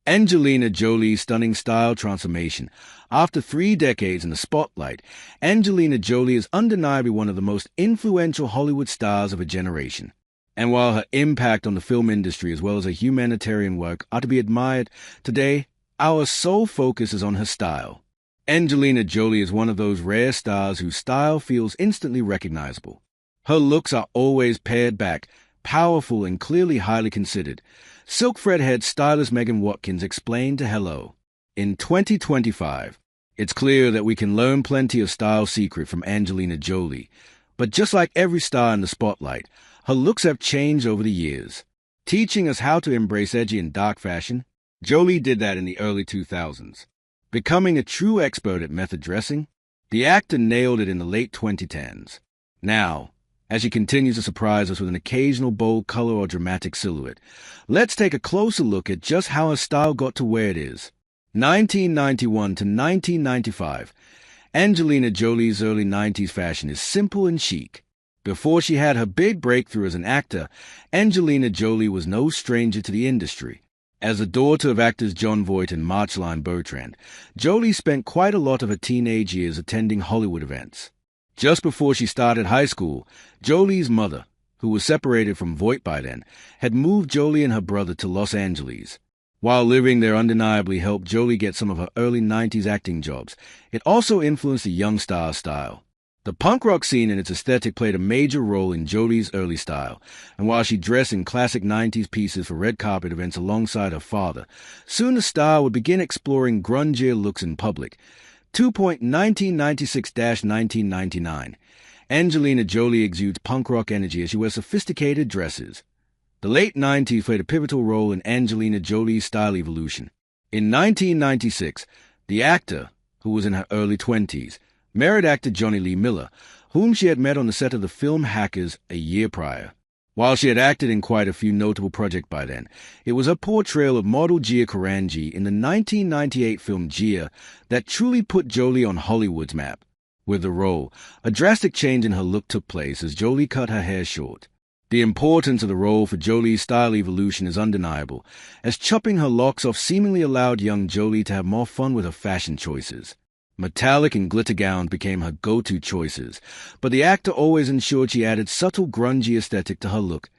Angelina Jolie's stunning style transformation. After 3 decades in the spotlight, Angelina Jolie is undeniably one of the most influential Hollywood stars of a generation. And while her impact on the film industry as well as her humanitarian work are to be admired, today, our sole focus is on her style. Angelina Jolie is one of those rare stars whose style feels instantly recognizable. Her looks are always pared back, powerful and clearly highly considered. Silk Threadhead stylist Megan Watkins explained to Hello. In 2025, it's clear that we can learn plenty of style secret from Angelina Jolie. But just like every star in the spotlight, her looks have changed over the years. Teaching us how to embrace edgy and dark fashion, Jolie did that in the early 2000s. Becoming a true expert at method dressing, the actor nailed it in the late 2010s. Now, as she continues to surprise us with an occasional bold color or dramatic silhouette, let's take a closer look at just how her style got to where it is. 1991 to 1995. Angelina Jolie's early 90s fashion is simple and chic. Before she had her big breakthrough as an actor, Angelina Jolie was no stranger to the industry. As the daughter of actors Jon Voight and Marceline Bertrand, Jolie spent quite a lot of her teenage years attending Hollywood events. Just before she started high school, Jolie's mother, who was separated from Voight by then, had moved Jolie and her brother to Los Angeles. While living there undeniably helped Jolie get some of her early 90s acting jobs, it also influenced the young star's style. The punk rock scene and its aesthetic played a major role in Jolie's early style, and while she dressed in classic 90s pieces for red carpet events alongside her father, soon the star would begin exploring grungier looks in public. 1996-1999. Angelina Jolie exudes punk rock energy as she wears sophisticated dresses. The late 90s played a pivotal role in Angelina Jolie's style evolution. In 1996, the actor, who was in her early 20s, married actor Johnny Lee Miller, whom she had met on the set of the film Hackers a year prior. While she had acted in quite a few notable projects by then, it was her portrayal of model Gia Karanji in the 1998 film Gia that truly put Jolie on Hollywood's map. With the role, a drastic change in her look took place as Jolie cut her hair short. The importance of the role for Jolie's style evolution is undeniable, as chopping her locks off seemingly allowed young Jolie to have more fun with her fashion choices. Metallic and glitter gowns became her go-to choices, but the actor always ensured she added subtle grungy aesthetic to her look,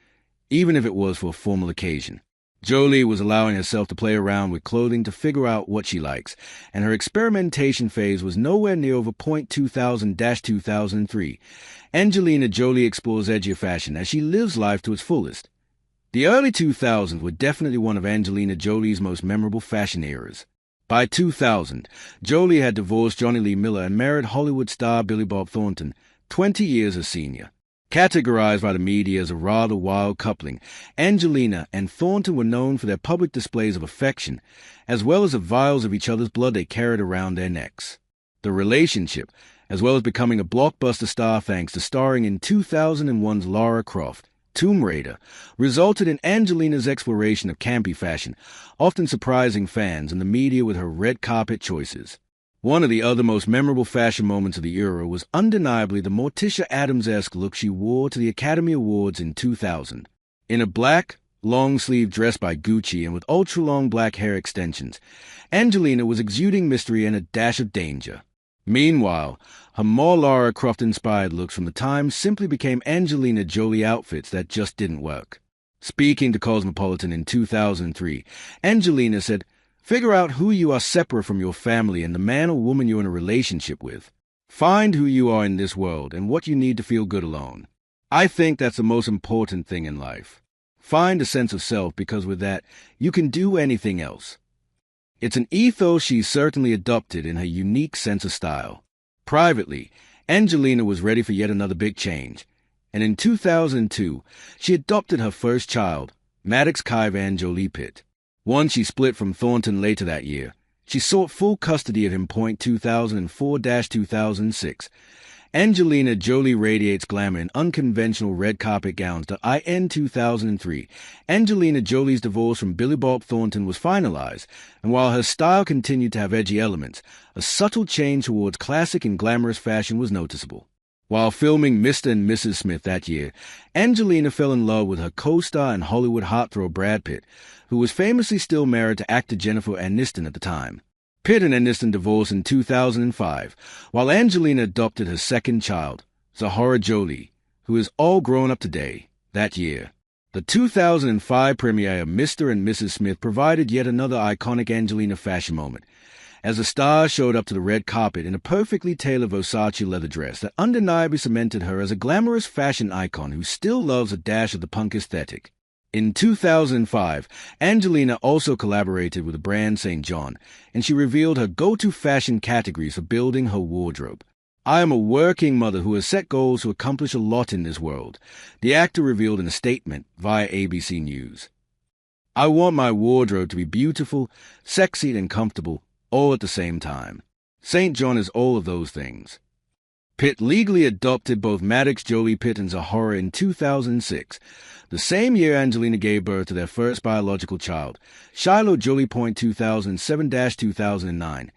even if it was for a formal occasion. Jolie was allowing herself to play around with clothing to figure out what she likes, and her experimentation phase was nowhere near over 2000-2003. Angelina Jolie explores edgier fashion as she lives life to its fullest. The early 2000s were definitely one of Angelina Jolie's most memorable fashion eras. By 2000, Jolie had divorced Johnny Lee Miller and married Hollywood star Billy Bob Thornton, 20 years her senior. Categorized by the media as a rather wild coupling, Angelina and Thornton were known for their public displays of affection, as well as the vials of each other's blood they carried around their necks. The relationship, as well as becoming a blockbuster star thanks to starring in 2001's Lara Croft, Tomb Raider, resulted in Angelina's exploration of campy fashion, often surprising fans and the media with her red carpet choices. One of the other most memorable fashion moments of the era was undeniably the Morticia Addams-esque look she wore to the Academy Awards in 2000. In a black, long-sleeve dress by Gucci and with ultra-long black hair extensions, Angelina was exuding mystery and a dash of danger. Meanwhile, her more Lara Croft-inspired looks from the time simply became Angelina Jolie outfits that just didn't work. Speaking to Cosmopolitan in 2003, Angelina said, "Figure out who you are separate from your family and the man or woman you're in a relationship with. Find who you are in this world and what you need to feel good alone. I think that's the most important thing in life. Find a sense of self because with that, you can do anything else." It's an ethos she's certainly adopted in her unique sense of style. Privately, Angelina was ready for yet another big change, and in 2002, she adopted her first child, Maddox Kaivan Jolie Pitt. Once she split from Thornton later that year, she sought full custody of him. 2004-2006. Angelina Jolie radiates glamour in unconventional red carpet gowns. In 2003, Angelina Jolie's divorce from Billy Bob Thornton was finalized, and while her style continued to have edgy elements, a subtle change towards classic and glamorous fashion was noticeable. While filming Mr. and Mrs. Smith that year, Angelina fell in love with her co-star and Hollywood heartthrob Brad Pitt, who was famously still married to actor Jennifer Aniston at the time. Pitt and Aniston divorced in 2005, while Angelina adopted her second child, Zahara Jolie, who is all grown up today, that year. The 2005 premiere of Mr. and Mrs. Smith provided yet another iconic Angelina fashion moment, as the star showed up to the red carpet in a perfectly tailored Versace leather dress that undeniably cemented her as a glamorous fashion icon who still loves a dash of the punk aesthetic. In 2005, Angelina also collaborated with the brand St. John, and she revealed her go-to fashion categories for building her wardrobe. "I am a working mother who has set goals to accomplish a lot in this world," the actor revealed in a statement via ABC News. "I want my wardrobe to be beautiful, sexy, and comfortable, all at the same time. St. John is all of those things." Pitt legally adopted both Maddox Jolie Pitt and Zahara in 2006, the same year Angelina gave birth to their first biological child, Shiloh Jolie Point 2007-2009.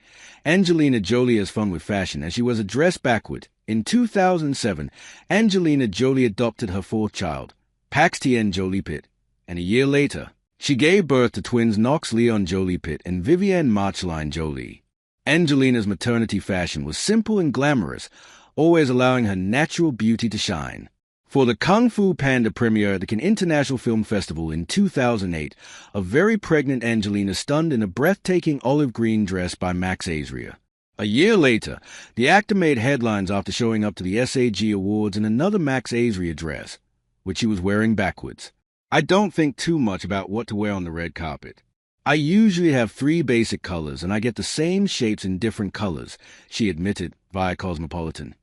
Angelina Jolie has fun with fashion, as she wears a dress backward. In 2007, Angelina Jolie adopted her fourth child, Paxton Jolie Pitt, and a year later, she gave birth to twins Knox Leon Jolie Pitt and Vivienne Marceline Jolie. Angelina's maternity fashion was simple and glamorous, always allowing her natural beauty to shine. For the Kung Fu Panda premiere at the Cannes International Film Festival in 2008, a very pregnant Angelina stunned in a breathtaking olive green dress by Max Azria. A year later, the actor made headlines after showing up to the SAG Awards in another Max Azria dress, which she was wearing backwards. "I don't think too much about what to wear on the red carpet. I usually have 3 basic colors, and I get the same shapes in different colors," she admitted via Cosmopolitan.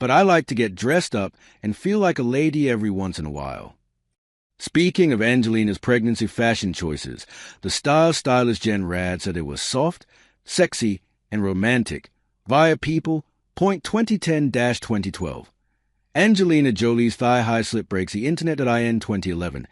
"But I like to get dressed up and feel like a lady every once in a while." Speaking of Angelina's pregnancy fashion choices, the star's stylist Jen Rad said it was soft, sexy, and romantic via People, Point 2010-2012. Angelina Jolie's thigh-high slip breaks the internet.in 2011.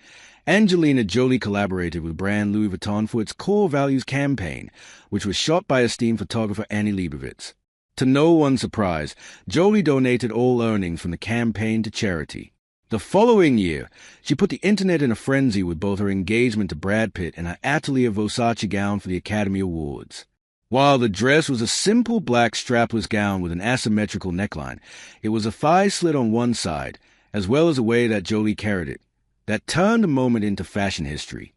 Angelina Jolie collaborated with brand Louis Vuitton for its Core Values campaign, which was shot by esteemed photographer Annie Leibovitz. To no one's surprise, Jolie donated all earnings from the campaign to charity. The following year, she put the internet in a frenzy with both her engagement to Brad Pitt and her Atelier Versace gown for the Academy Awards. While the dress was a simple black strapless gown with an asymmetrical neckline, it was a thigh slit on one side, as well as the way that Jolie carried it, that turned the moment into fashion history.